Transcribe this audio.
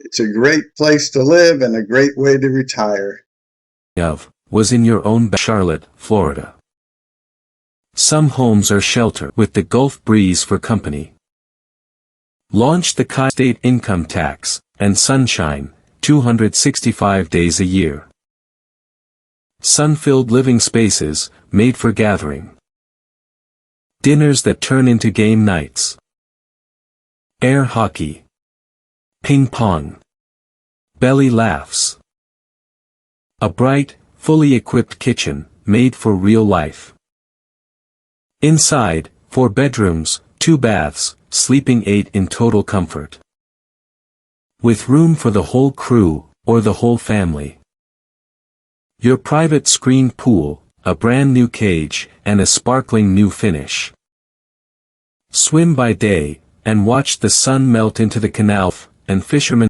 It's a great place to live and a great way to retire. Was in your own Charlotte, Florida. Some homes are sheltered with the Gulf breeze for company. Launch the state income tax and sunshine, 265 days a year. Sun-filled living spaces, made for gathering. Dinners that turn into game nights. Air hockey. Ping pong. Belly laughs. A bright, fully equipped kitchen, made for real life. Inside, 4 bedrooms, 2 baths, sleeping 8 in total comfort. With room for the whole crew, or the whole family. Your private screened pool, a brand new cage, and a sparkling new finish. Swim by day, and watch the sun melt into the canal, and fishermen